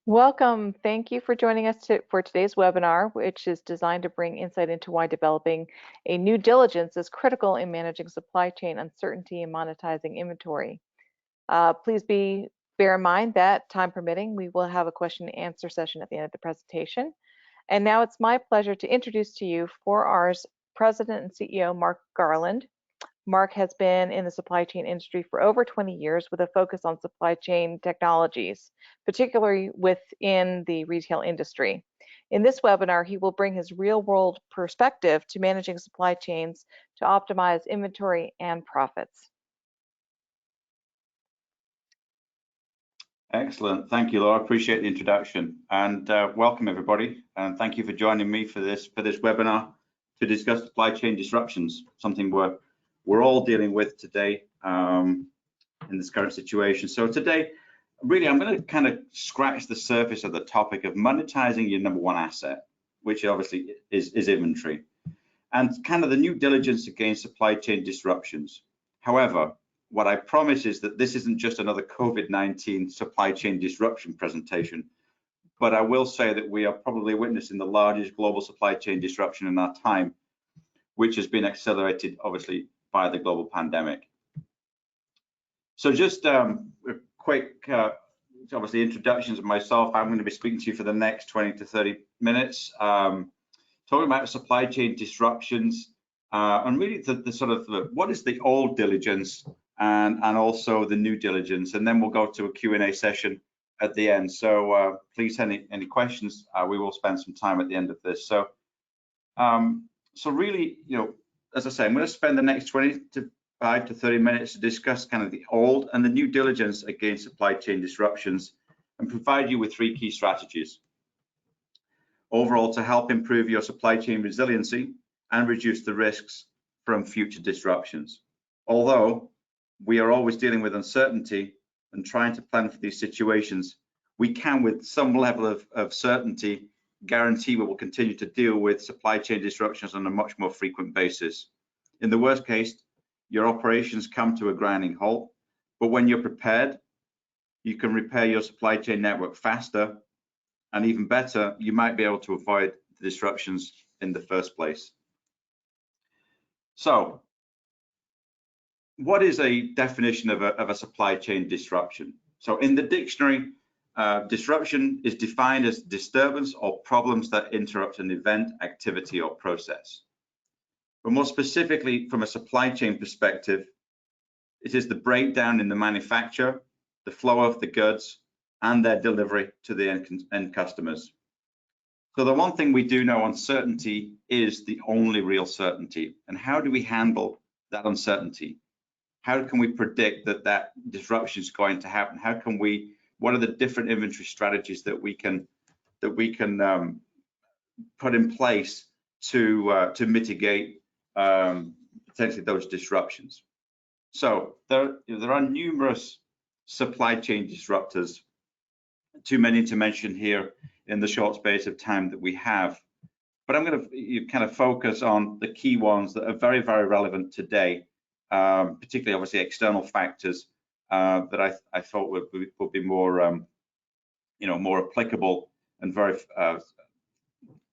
Welcome. Thank you for joining us for today's webinar, which is designed to bring insight into why developing a new diligence is critical in managing supply chain uncertainty and monetizing inventory. Please bear in mind that, time permitting, we will have a question and answer session at the end of the presentation. And now it's my pleasure to introduce to you 4R's President and CEO, Mark Garland. Mark has been in the supply chain industry for over 20 years with a focus on supply chain technologies, particularly within the retail industry. In this webinar, he will bring his real-world perspective to managing supply chains to optimize inventory and profits. Excellent. Thank you, Laura. Appreciate the introduction, and welcome everybody. And thank you for joining me for this webinar to discuss supply chain disruptions, something we're all dealing with today in this current situation. So today, really, I'm going to kind of scratch the surface of the topic of monetizing your number one asset, which obviously is inventory, and kind of the new diligence against supply chain disruptions. However, what I promise is that this isn't just another COVID-19 supply chain disruption presentation, but I will say that we are probably witnessing the largest global supply chain disruption in our time, which has been accelerated, obviously, by the global pandemic. So just a quick, obviously, introductions of myself. I'm going to be speaking to you for the next 20 to 30 minutes, talking about supply chain disruptions and really the sort of what is the old diligence and also the new diligence, and then we'll go to a Q&A session at the end. So please, any questions, we will spend some time at the end of this. So really, as I say, I'm going to spend the next 25 to 30 minutes to discuss kind of the old and the new diligence against supply chain disruptions and provide you with 3 key strategies overall to help improve your supply chain resiliency and reduce the risks from future disruptions. Although we are always dealing with uncertainty and trying to plan for these situations, we can, with some level of certainty, guarantee we will continue to deal with supply chain disruptions on a much more frequent basis. In the worst case, your operations come to a grinding halt, but when you're prepared, you can repair your supply chain network faster, and even better, you might be able to avoid the disruptions in the first place. So, what is a definition of a supply chain disruption? So in the dictionary, disruption is defined as disturbance or problems that interrupt an event, activity, or process. But more specifically, from a supply chain perspective, it is the breakdown in the manufacture, the flow of the goods, and their delivery to the end customers. So the one thing we do know, uncertainty is the only real certainty. And how do we handle that uncertainty? How can we predict that disruption is going to happen? What are the different inventory strategies that we can put in place to mitigate potentially those disruptions? So there are numerous supply chain disruptors, too many to mention here in the short space of time that we have. But I'm going to kind of focus on the key ones that are very, very relevant today, particularly obviously external factors that I thought would be more, more applicable and very,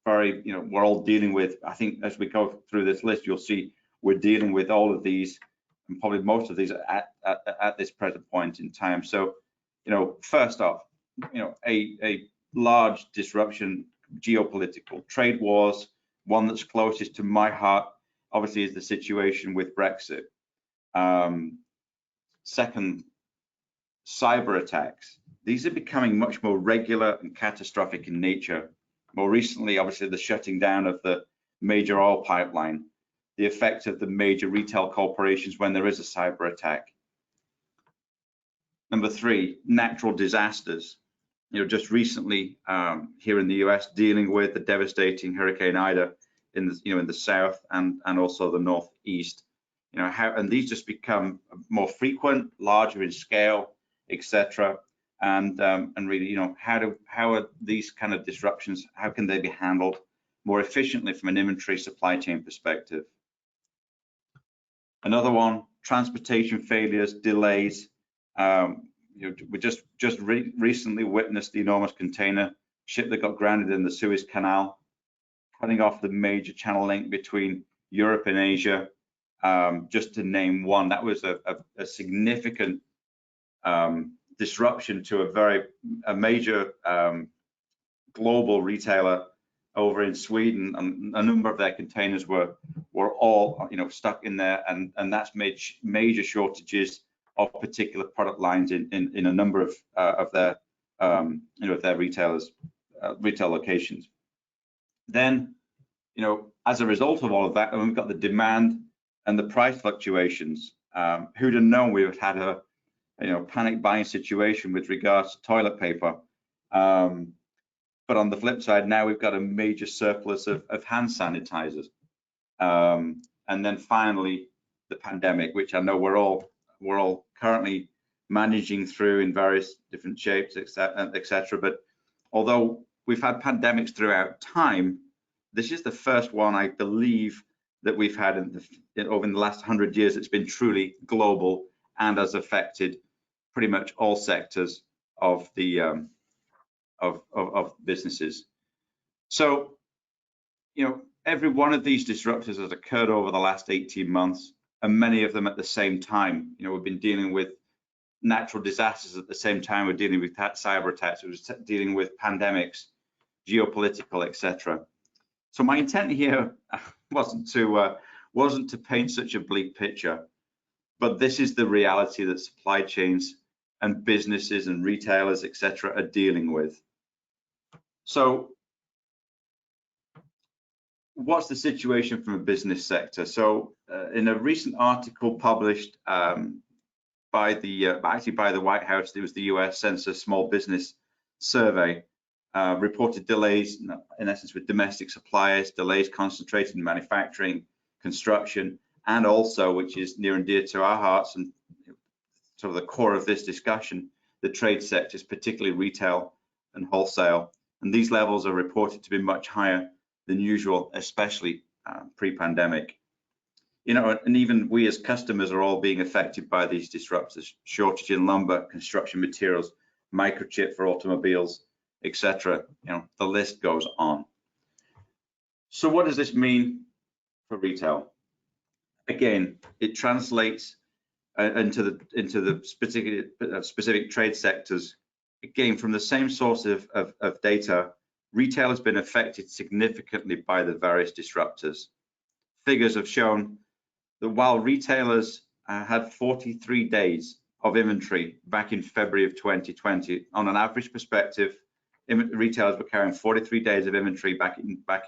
we're all dealing with. I think as we go through this list, you'll see we're dealing with all of these and probably most of these at this present point in time. So, first off, a large disruption, geopolitical, trade wars. One that's closest to my heart, obviously, is the situation with Brexit. Second, cyber attacks. These are becoming much more regular and catastrophic in nature. More recently, obviously, the shutting down of the major oil pipeline, the effect of the major retail corporations when there is a cyber attack. Number 3, natural disasters. Just recently here in the US, dealing with the devastating Hurricane Ida in the south and also the northeast. And these just become more frequent, larger in scale, etc. And really, how are these kind of disruptions? How can they be handled more efficiently from an inventory supply chain perspective? Another one, transportation failures, delays. we just recently witnessed the enormous container ship that got grounded in the Suez Canal, cutting off the major channel link between Europe and Asia, just to name one. That was a significant disruption to a major global retailer over in Sweden, and a number of their containers were all stuck in there, and that's made major shortages of particular product lines in a number of their their retail locations. Then as a result of all of that, and we've got the demand and the price fluctuations, who'd have known we would have had a panic buying situation with regards to toilet paper. But on the flip side, now we've got a major surplus of hand sanitizers. And then finally, the pandemic, which I know we're all currently managing through in various different shapes, etc. But although we've had pandemics throughout time, this is the first one, I believe, that we've had over the last 100 years. It's been truly global and has affected pretty much all sectors of the of businesses. So, every one of these disruptors has occurred over the last 18 months, and many of them at the same time. We've been dealing with natural disasters at the same time. We're dealing with cyber attacks. We're dealing with pandemics, geopolitical, etc. So my intent here wasn't to paint such a bleak picture, but this is the reality that supply chains and businesses and retailers, etc., are dealing with. So what's the situation from a business sector? So in a recent article published by the White House, it was the US Census Small Business Survey, reported delays, in essence, with domestic suppliers, delays concentrated in manufacturing, construction, and also, which is near and dear to our hearts and sort of the core of this discussion, the trade sectors, particularly retail and wholesale. And these levels are reported to be much higher than usual, especially pre-pandemic. And even we as customers are all being affected by these disruptors: shortage in lumber, construction materials, microchip for automobiles, etc. The list goes on. So what does this mean for retail? Again, it translates into the specific trade sectors. Again, from the same source of data, retail has been affected significantly by the various disruptors. Figures have shown that while retailers had 43 days of inventory back in February of 2020, on an average perspective, retailers were carrying 43 days of inventory back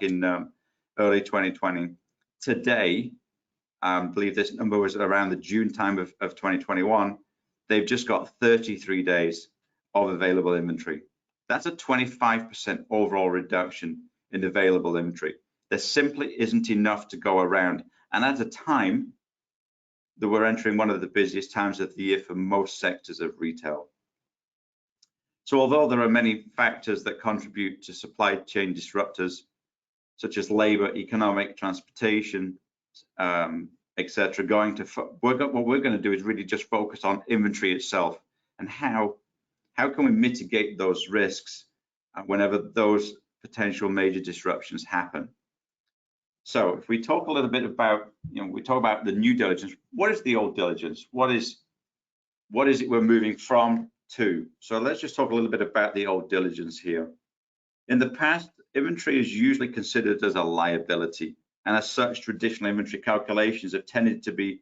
in early 2020. Today, I believe this number was around the June time of 2021, they've just got 33 days of available inventory. That's a 25% overall reduction in available inventory. There simply isn't enough to go around. And at a time that we're entering one of the busiest times of the year for most sectors of retail. So although there are many factors that contribute to supply chain disruptors, such as labor, economic, transportation, etc., what we're going to do is really just focus on inventory itself and how can we mitigate those risks whenever those potential major disruptions happen. So if we talk a little bit about, we talk about the new diligence. What is the old diligence? What is it we're moving from to? So let's just talk a little bit about the old diligence here. In the past, inventory is usually considered as a liability, and as such, traditional inventory calculations have tended to be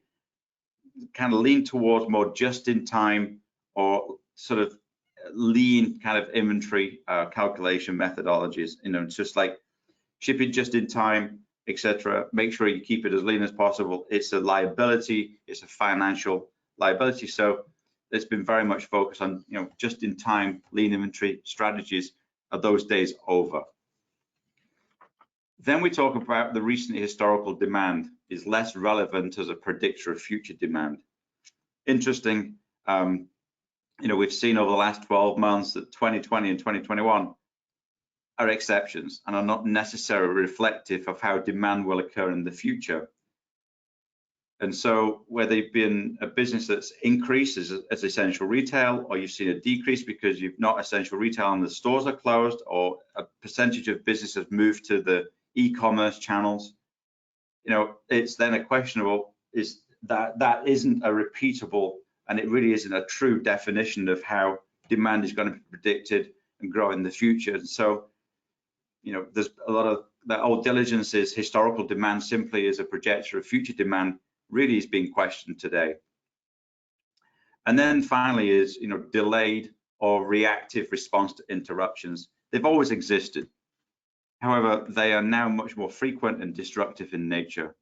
kind of lean towards more just-in-time or sort of lean kind of inventory calculation methodologies. It's just like ship it just in time, etc. Make sure you keep it as lean as possible. It's a liability. It's a financial liability. So it's been very much focused on just in time lean inventory strategies. Are those days over? Then we talk about the recent historical demand is less relevant as a predictor of future demand. Interesting. We've seen over the last 12 months that 2020 and 2021 are exceptions and are not necessarily reflective of how demand will occur in the future. And so whether you've been a business that's increased as essential retail, or you've seen a decrease because you've not essential retail and the stores are closed, or a percentage of business has moved to the e-commerce channels, it's then a questionable, is that isn't a repeatable, and it really isn't a true definition of how demand is going to be predicted and grow in the future. And so, there's a lot of that old diligence is historical demand simply as a projector of future demand really is being questioned today. And then finally is, delayed or reactive response to interruptions. They've always existed. However, they are now much more frequent and destructive in nature.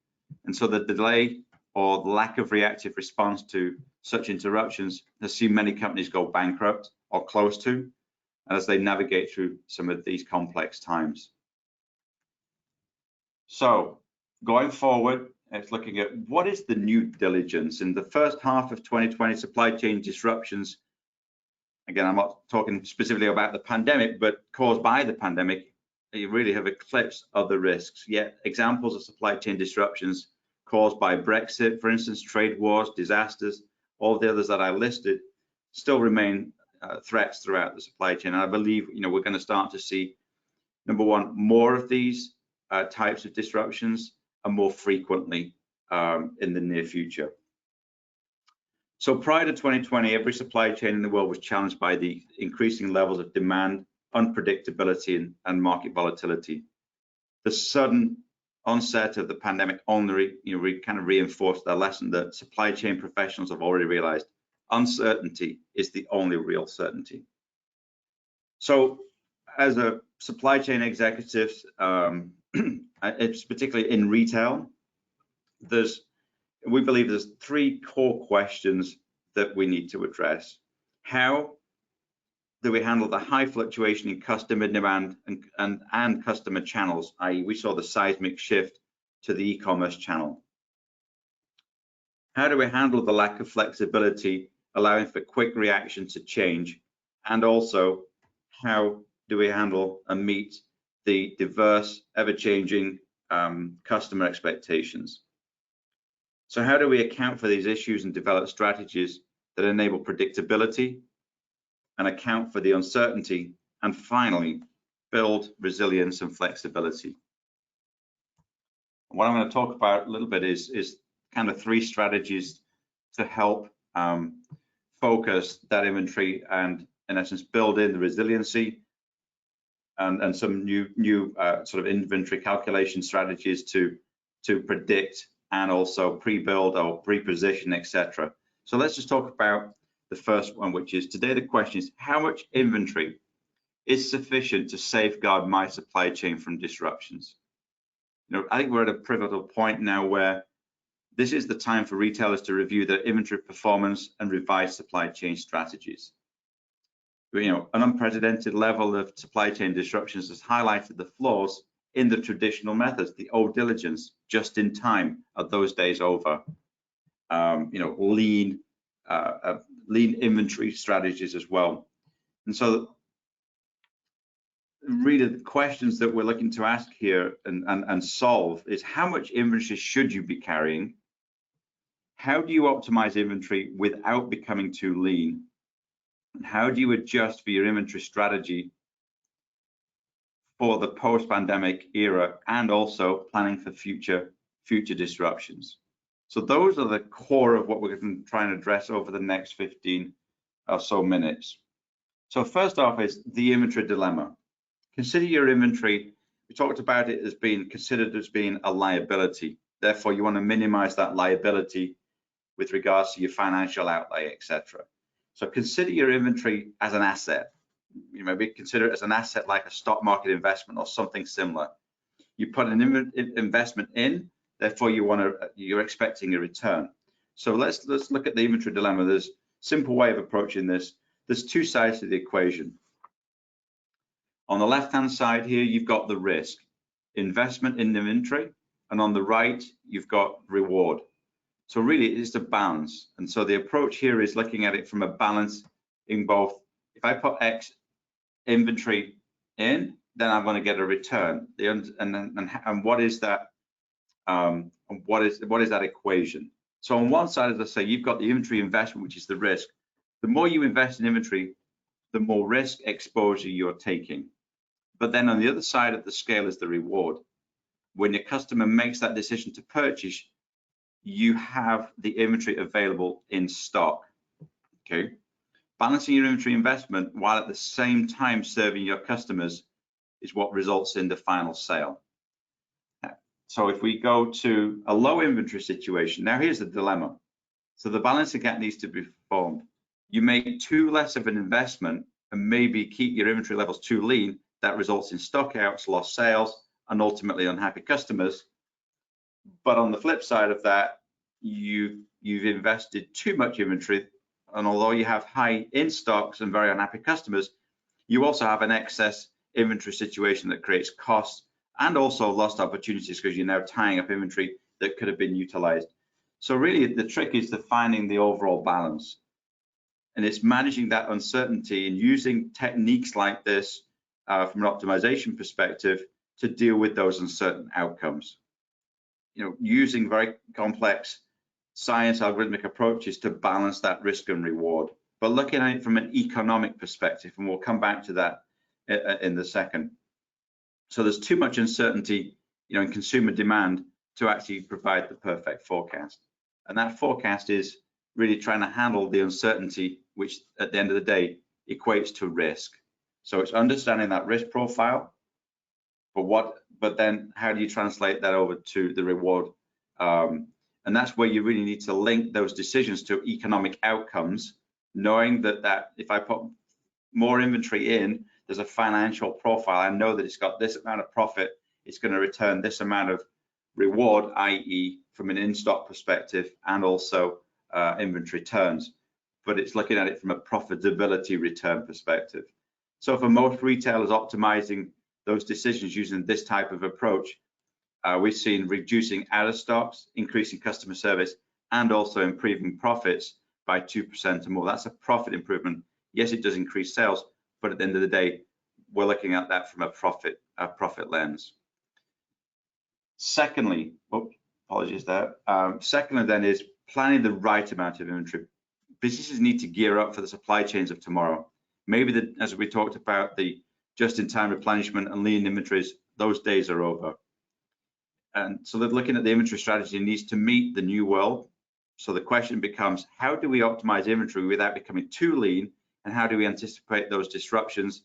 And so the delay or the lack of reactive response to such interruptions has seen many companies go bankrupt or close to, as they navigate through some of these complex times. So going forward, it's looking at what is the new diligence. In the first half of 2020, supply chain disruptions, again, I'm not talking specifically about the pandemic, but caused by the pandemic, they really have eclipsed other risks. Yet examples of supply chain disruptions caused by Brexit, for instance, trade wars, disasters, all the others that I listed, still remain threats throughout the supply chain. And I believe, we're going to start to see, number one, more of these types of disruptions and more frequently in the near future. So prior to 2020, every supply chain in the world was challenged by the increasing levels of demand, unpredictability, and market volatility. The sudden onset of the pandemic only kind of reinforced the lesson that supply chain professionals have already realized: uncertainty is the only real certainty. So as a supply chain executive, it's particularly in retail, we believe there's three core questions that we need to address. How do we handle the high fluctuation in customer demand and customer channels, i.e. we saw the seismic shift to the e-commerce channel? How do we handle the lack of flexibility, allowing for quick reaction to change? And also, how do we handle and meet the diverse, ever-changing customer expectations? So how do we account for these issues and develop strategies that enable predictability and account for the uncertainty, and finally, build resilience and flexibility? What I'm going to talk about a little bit is kind of three strategies to help focus that inventory and, in essence, build in the resiliency and some new sort of inventory calculation strategies to predict and also pre-build or pre-position, etc. So let's just talk about the first one, which is today the question is, how much inventory is sufficient to safeguard my supply chain from disruptions? I think we're at a pivotal point now where this is the time for retailers to review their inventory performance and revise supply chain strategies. An unprecedented level of supply chain disruptions has highlighted the flaws in the traditional methods, the old diligence, just in time, are those days over. Lean inventory strategies as well. And so really the questions that we're looking to ask here and solve is, how much inventory should you be carrying? How do you optimize inventory without becoming too lean? And how do you adjust for your inventory strategy for the post-pandemic era, and also planning for future disruptions? So those are the core of what we're going to try and address over the next 15 or so minutes. So first off is the inventory dilemma. Consider your inventory. We talked about it as being considered as being a liability. Therefore, you want to minimize that liability with regards to your financial outlay, etc. So consider your inventory as an asset. You maybe consider it as an asset like a stock market investment or something similar. You put an investment in, therefore you're expecting a return. So let's look at the inventory dilemma. There's a simple way of approaching this. There's two sides to the equation. On the left-hand side here, you've got the risk, investment in inventory, and on the right, you've got reward. So really, it's a balance. And so the approach here is looking at it from a balance in both. If I put X inventory in, then I'm going to get a return. And what is that? What is that equation? So on one side, as I say, you've got the inventory investment, which is the risk. The more you invest in inventory, the more risk exposure you're taking. But then on the other side of the scale is the reward. When your customer makes that decision to purchase, you have the inventory available in stock. Okay, balancing your inventory investment while at the same time serving your customers is what results in the final sale. So if we go to a low inventory situation, now here's the dilemma. So the balancing act needs to be performed. You make too less of an investment and maybe keep your inventory levels too lean. That results in stock outs, lost sales, and ultimately unhappy customers. But on the flip side of that, you've invested too much inventory, and although you have high in stocks and very unhappy customers, you also have an excess inventory situation that creates costs and also lost opportunities because you're now tying up inventory that could have been utilized. So really the trick is to finding the overall balance, and it's managing that uncertainty and using techniques like this from an optimization perspective to deal with those uncertain outcomes. You know, using very complex science algorithmic approaches to balance that risk and reward, but looking at it from an economic perspective, and we'll come back to that in the second. So there's too much uncertainty, you know, in consumer demand to actually provide the perfect forecast. And that forecast is really trying to handle the uncertainty, which at the end of the day equates to risk. So it's understanding that risk profile, but then how do you translate that over to the reward? And that's where you really need to link those decisions to economic outcomes, knowing that if I put more inventory in, there's a financial profile. I know that it's got this amount of profit, it's going to return this amount of reward, i.e. from an in-stock perspective and also inventory turns, but it's looking at it from a profitability return perspective. So for most retailers optimizing those decisions using this type of approach, we've seen reducing out of stocks, increasing customer service, and also improving profits by 2% or more. That's a profit improvement. Yes, it does increase sales, but at the end of the day, we're looking at that from a profit lens. Secondly, apologies there. Secondly, then is planning the right amount of inventory. Businesses need to gear up for the supply chains of tomorrow. Maybe as we talked about, the just-in-time replenishment and lean inventories, those days are over. And so they're looking at the inventory strategy needs to meet the new world. So the question becomes, how do we optimize inventory without becoming too lean? And how do we anticipate those disruptions?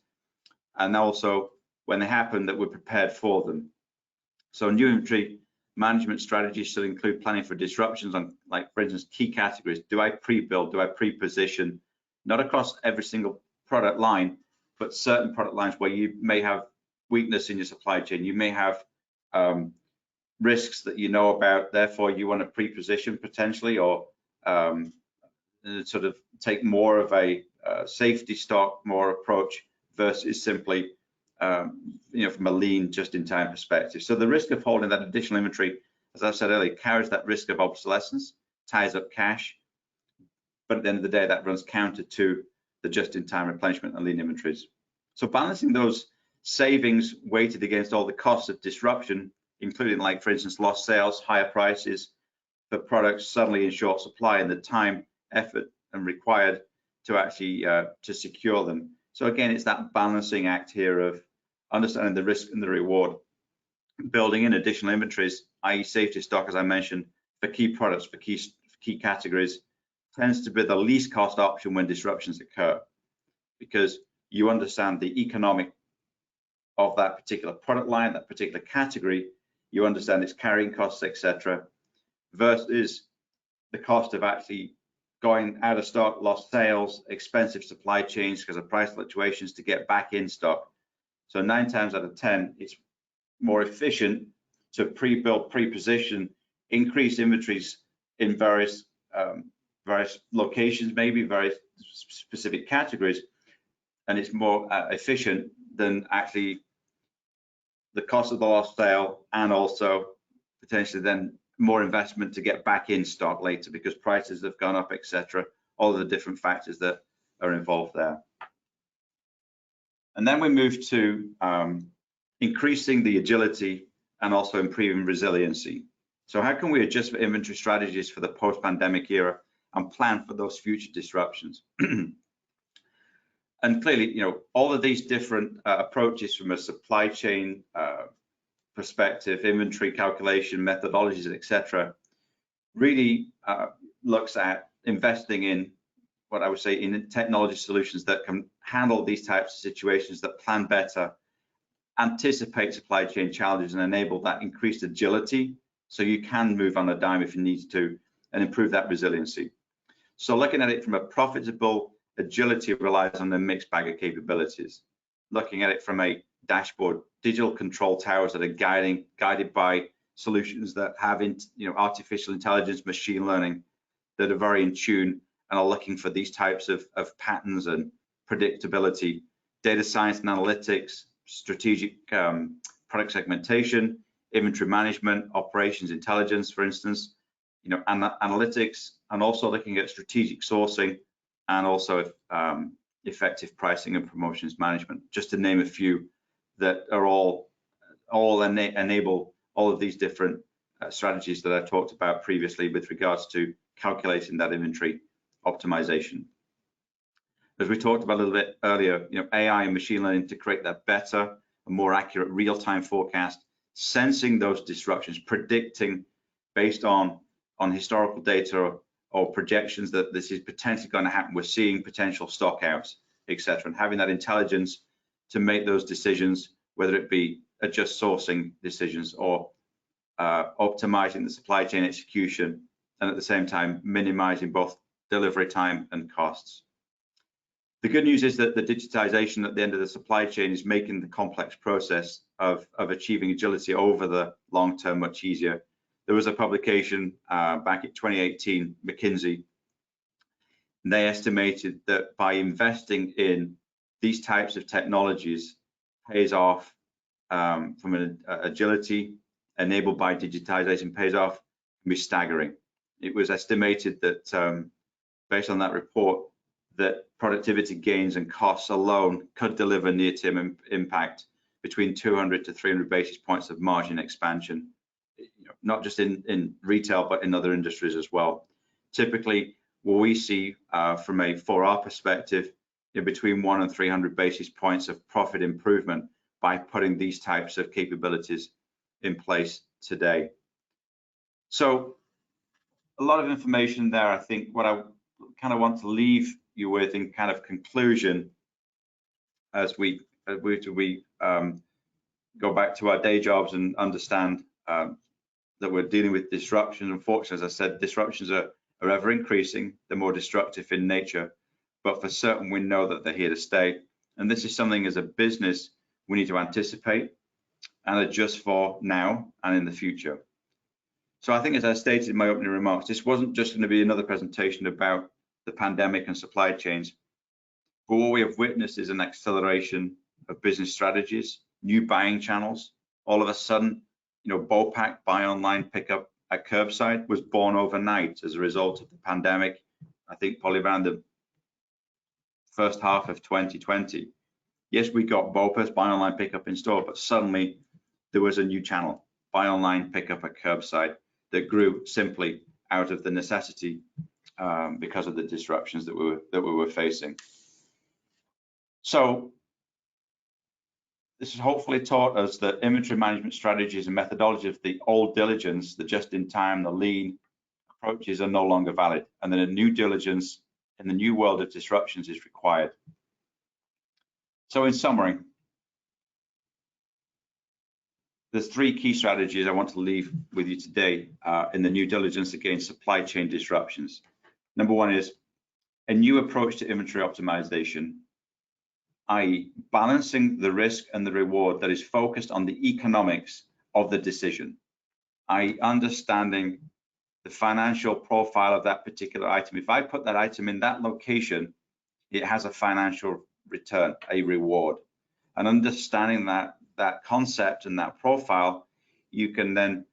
And also, when they happen, that we're prepared for them. So new inventory management strategies should include planning for disruptions on, like, for instance, key categories. Do I pre-build? Do I pre-position? Not across every single product line, but certain product lines where you may have weakness in your supply chain. You may have risks that you know about, therefore you want to pre-position potentially, or sort of take more of a safety stock more approach versus simply you know, from a lean just-in-time perspective. So the risk of holding that additional inventory, as I said earlier, carries that risk of obsolescence, ties up cash, but at the end of the day that runs counter to the just-in-time replenishment and lean inventories. So balancing those savings weighted against all the costs of disruption, including, like, for instance, lost sales, higher prices for products suddenly in short supply, and the time, effort, and required to actually to secure them. So again, it's that balancing act here of understanding the risk and the reward, building in additional inventories, i.e. safety stock, as I mentioned, for key products, for key categories, tends to be the least cost option when disruptions occur, because you understand the economic of that particular product line, that particular category, you understand its carrying costs, etc., versus the cost of actually going out of stock, lost sales, expensive supply chains because of price fluctuations to get back in stock. So 9 times out of 10, it's more efficient to pre-build, pre-position, increase inventories in various locations, maybe various specific categories, and it's more efficient than actually the cost of the lost sale, and also potentially then more investment to get back in stock later because prices have gone up, etc. All of the different factors that are involved there. And then we move to increasing the agility and also improving resiliency. So how can we adjust for inventory strategies for the post-pandemic era and plan for those future disruptions? And clearly, all of these different approaches from a supply chain perspective, inventory calculation, methodologies, etc., really looks at investing in what I would say in technology solutions that can handle these types of situations, that plan better, anticipate supply chain challenges, and enable that increased agility so you can move on a dime if you need to and improve that resiliency. So looking at it from a profitable agility relies on a mixed bag of capabilities. Looking at it from a dashboard, digital control towers that are guided by solutions that have artificial intelligence, machine learning, that are very in tune and are looking for these types of patterns and predictability. Data science and analytics, strategic product segmentation, inventory management, operations intelligence, for instance, analytics, and also looking at strategic sourcing and also effective pricing and promotions management, just to name a few that are all enable all of these different strategies that I talked about previously with regards to calculating that inventory optimization. As we talked about a little bit earlier, AI and machine learning to create that better and more accurate real-time forecast, sensing those disruptions, predicting based on historical data or projections that this is potentially going to happen. We're seeing potential stockouts, etc., and having that intelligence to make those decisions, whether it be adjust sourcing decisions or optimizing the supply chain execution, and at the same time minimizing both delivery time and costs. The good news is that the digitization at the end of the supply chain is making the complex process of achieving agility over the long term much easier. There was a publication back in 2018, McKinsey, and they estimated that by investing in these types of technologies pays off from an agility enabled by digitization pays off can be staggering. It was estimated that based on that report, that productivity gains and costs alone could deliver near-term impact between 200 to 300 basis points of margin expansion, not just in retail, but in other industries as well. Typically, what we see from a 4R perspective, between 100 and 300 basis points of profit improvement by putting these types of capabilities in place today. So a lot of information there. I think what I kind of want to leave you with in kind of conclusion as we go back to our day jobs and understand that we're dealing with disruptions. Unfortunately, as I said, disruptions are ever increasing. They're more destructive in nature, but for certain we know that they're here to stay. And this is something as a business we need to anticipate and adjust for now and in the future. So I think, as I stated in my opening remarks, this wasn't just going to be another presentation about the pandemic and supply chains, but what we have witnessed is an acceleration of business strategies, new buying channels. All of a sudden, BOPAC, buy online, pick up at curbside, was born overnight as a result of the pandemic. I think probably around the first half of 2020. Yes, we got BOPA's, buy online, pick up in store, but suddenly there was a new channel, buy online, pick up at curbside, that grew simply out of the necessity because of the disruptions that we were facing. So this has hopefully taught us that inventory management strategies and methodology of the old diligence, the just-in-time, the lean approaches are no longer valid, and that a new diligence in the new world of disruptions is required. So in summary, there's three key strategies I want to leave with you today in the new diligence against supply chain disruptions. Number one is a new approach to inventory optimization, i.e. balancing the risk and the reward that is focused on the economics of the decision, i.e. understanding the financial profile of that particular item. If I put that item in that location, it has a financial return, a reward. And understanding that concept and that profile, you can then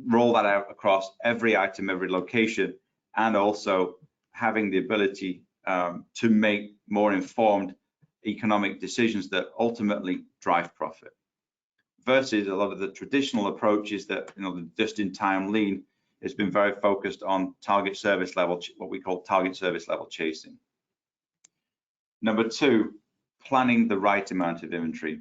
roll that out across every item, every location, and also having the ability to make more informed economic decisions that ultimately drive profit. versus a lot of the traditional approaches that, the just-in-time lean has been very focused on target service level, what we call target service level chasing. Number two, planning the right amount of inventory.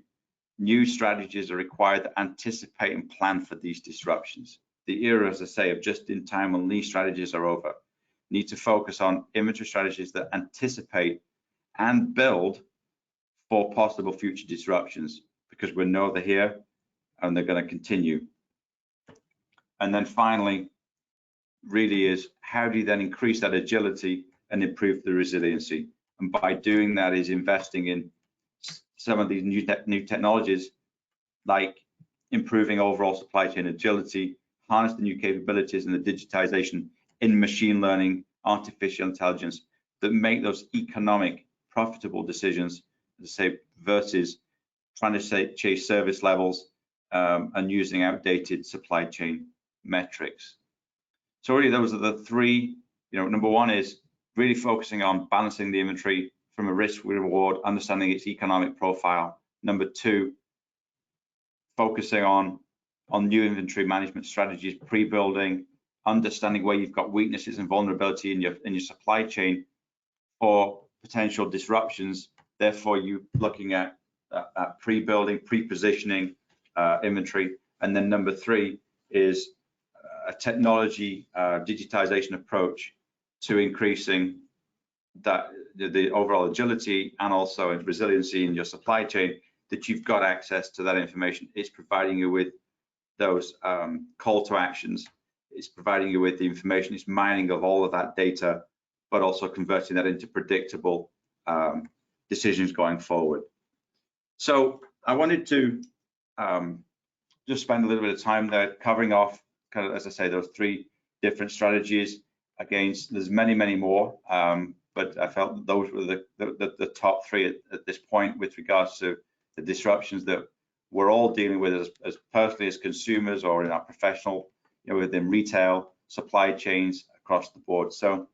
New strategies are required that anticipate and plan for these disruptions. The era, as I say, of just-in-time and lean strategies are over. Need to focus on inventory strategies that anticipate and build for possible future disruptions, because we know they're here and they're going to continue. And then finally, really is how do you then increase that agility and improve the resiliency? And by doing that is investing in some of these new technologies, like improving overall supply chain agility, harness the new capabilities and the digitization in machine learning, artificial intelligence that make those economic, profitable decisions, as I say, versus trying to chase service levels and using outdated supply chain metrics. So really, those are the three. Number one is really focusing on balancing the inventory from a risk reward, understanding its economic profile. Number two, focusing on new inventory management strategies, pre-building, understanding where you've got weaknesses and vulnerability in your supply chain for potential disruptions. Therefore, you looking at pre-building, pre-positioning inventory. And then number three is a technology digitization approach to increasing the overall agility and also resiliency in your supply chain, that you've got access to that information. It's providing you with those call to actions. It's providing you with the information. It's mining of all of that data, but also converting that into predictable decisions going forward. So I wanted to just spend a little bit of time there covering off, kind of, as I say, those three different strategies. Again, there's many more, but I felt those were the top three at this point with regards to the disruptions that we're all dealing with as personally as consumers or in our professional, within retail, supply chains across the board. So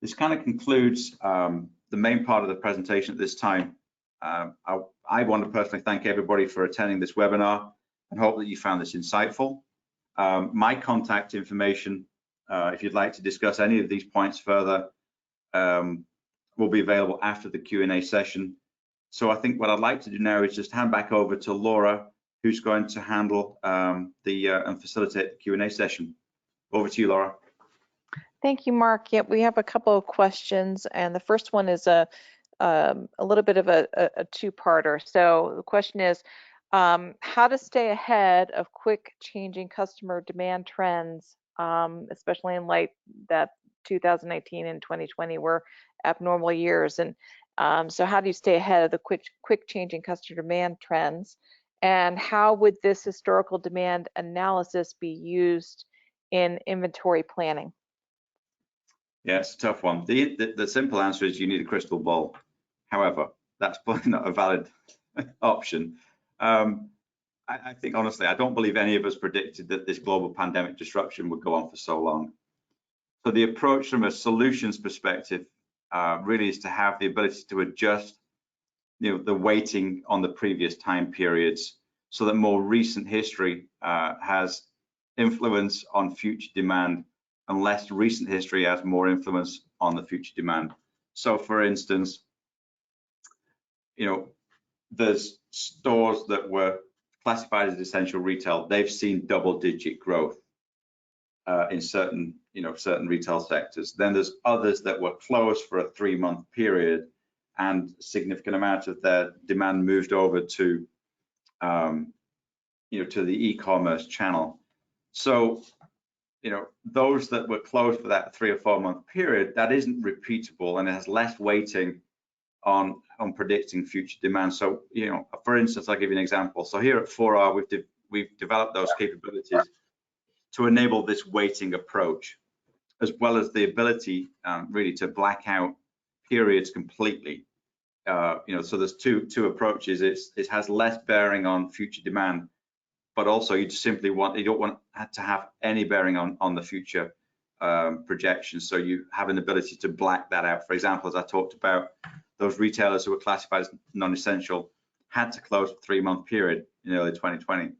this kind of concludes the main part of the presentation at this time. I want to personally thank everybody for attending this webinar and hope that you found this insightful. My contact information, if you'd like to discuss any of these points further, will be available after the Q&A session. So I think what I'd like to do now is just hand back over to Laura, who's going to handle and facilitate the Q&A session. Over to you, Laura. Thank you, Mark. Yeah, we have a couple of questions, and the first one is a little bit of a two-parter. So the question is, how to stay ahead of quick changing customer demand trends, especially in light that 2019 and 2020 were abnormal years. And so how do you stay ahead of the quick changing customer demand trends? And how would this historical demand analysis be used in inventory planning? Yeah, it's a tough one. The simple answer is you need a crystal ball. However, that's probably not a valid option. I think, honestly, I don't believe any of us predicted that this global pandemic disruption would go on for so long. So the approach from a solutions perspective really is to have the ability to adjust the weighting on the previous time periods so that more recent history has influence on future demand and less recent history has more influence on the future demand. So for instance, there's stores that were classified as essential retail. They've seen double-digit growth in certain retail sectors. Then there's others that were closed for a 3-month period, and a significant amount of their demand moved over to to the e-commerce channel. So those that were closed for that 3 or 4 month period, that isn't repeatable, and it has less weighting on predicting future demand. So for instance, I'll give you an example. So here at 4R, we've developed those capabilities to enable this weighting approach, as well as the ability really to black out periods completely. So there's two approaches. It has less bearing on future demand, but also you don't want to have any bearing on the future projections. So you have an ability to black that out. For example, as I talked about, those retailers who were classified as non-essential had to close a 3-month period. in early 2020.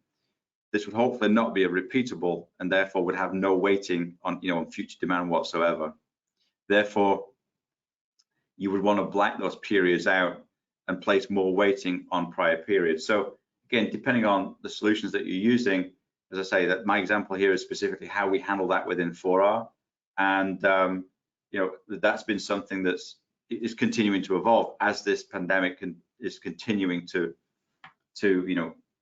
This would hopefully not be a repeatable and therefore would have no weighting on, on future demand whatsoever. Therefore, you would want to black those periods out and place more weighting on prior periods. So again, depending on the solutions that you're using, as I say, that my example here is specifically how we handle that within 4R. And that's been something that's is continuing to evolve as this pandemic is continuing to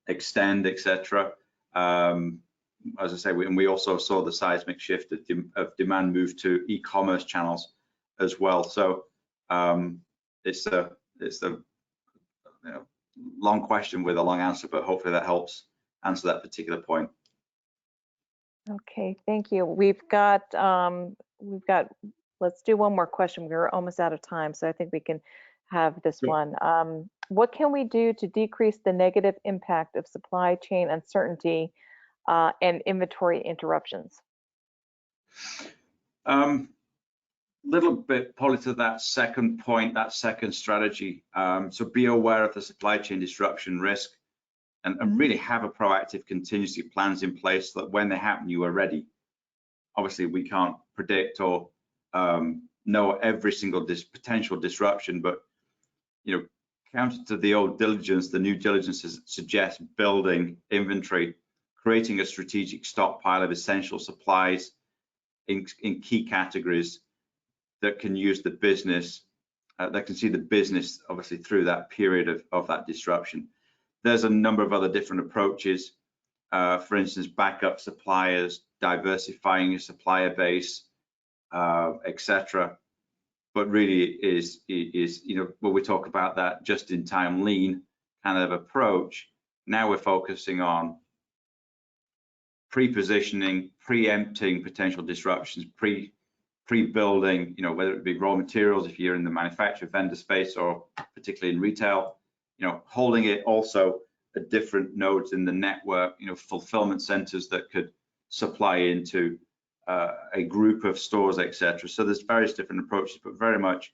extend, etc. As I say, we also saw the seismic shift of demand move to e-commerce channels as well. So it's a long question with a long answer, but hopefully that helps answer that particular point. Okay, thank you. We've got, let's do one more question. We're almost out of time, so I think we can have this one. What can we do to decrease the negative impact of supply chain uncertainty and inventory interruptions? Little bit probably to that second point, that second strategy. So be aware of the supply chain disruption risk and really have a proactive contingency plans in place so that when they happen, you are ready. Obviously, we can't predict or know every single potential disruption, but counter to the old diligence, the new diligence suggests building inventory, creating a strategic stockpile of essential supplies in key categories that can use the business, that can see the business obviously through that period of that disruption. There's a number of other different approaches, for instance, backup suppliers, diversifying your supplier base, etc. But really is when we talk about that just-in-time lean kind of approach, now we're focusing on pre-positioning, preempting potential disruptions, pre-building, whether it be raw materials if you're in the manufacturer vendor space or particularly in retail, holding it also at different nodes in the network, fulfillment centers that could supply into a group of stores, etc. So there's various different approaches, but very much,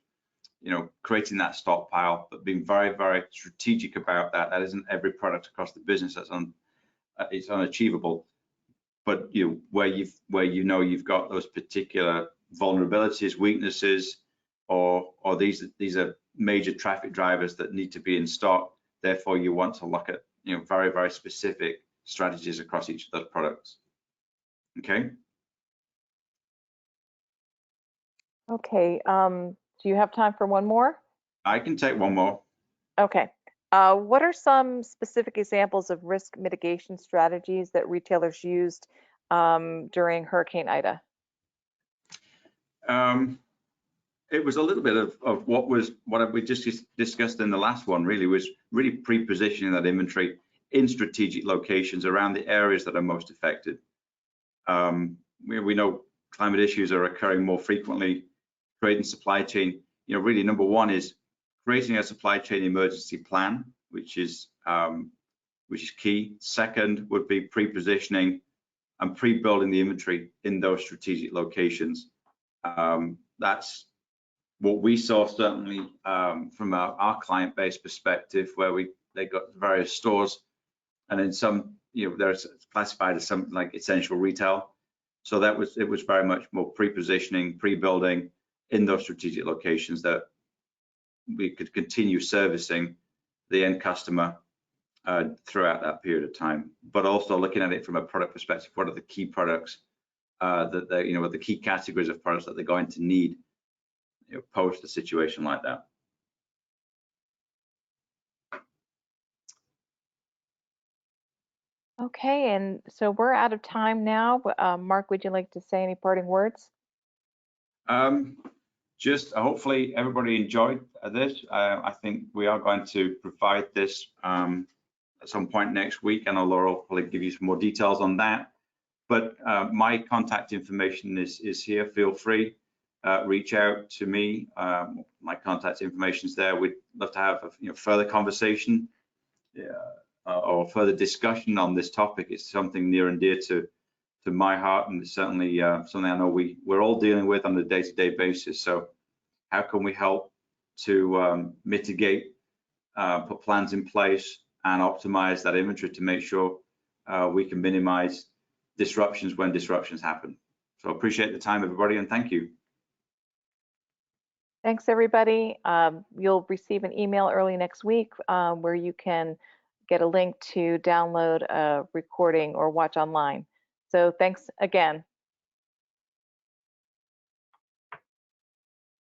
creating that stockpile, but being very, very strategic about that. That isn't every product across the business that's it's unachievable. But where you've got those particular vulnerabilities, weaknesses, or these are major traffic drivers that need to be in stock. Therefore, you want to look at very, very specific strategies across each of those products. Okay. Okay. Do you have time for one more? I can take one more. Okay. What are some specific examples of risk mitigation strategies that retailers used during Hurricane Ida? It was a little bit of what we just discussed in the last one. Really was pre-positioning that inventory in strategic locations around the areas that are most affected. We know climate issues are occurring more frequently. Creating supply chain, really number one is creating a supply chain emergency plan, which is key. Second would be pre-positioning and pre-building the inventory in those strategic locations. That's what we saw certainly from our client base perspective, where they got various stores, and in some, they're classified as something like essential retail. So it was very much more pre-positioning, pre-building in those strategic locations that we could continue servicing the end customer throughout that period of time, but also looking at it from a product perspective. What are the key products that they, the key categories of products that they're going to need post a situation like that? Okay, and so we're out of time now. Mark, would you like to say any parting words? Just hopefully everybody enjoyed this. I think we are going to provide this at some point next week, and Laura will probably give you some more details on that. But my contact information is here. Feel free, reach out to me. My contact information is there. We'd love to have a further conversation or further discussion on this topic. It's something near and dear to my heart, and it's certainly something I know we're all dealing with on a day-to-day basis. So how can we help to mitigate, put plans in place, and optimize that inventory to make sure we can minimize disruptions when disruptions happen. So appreciate the time, everybody, and thank you. Thanks, everybody. You'll receive an email early next week where you can get a link to download a recording or watch online. So thanks again.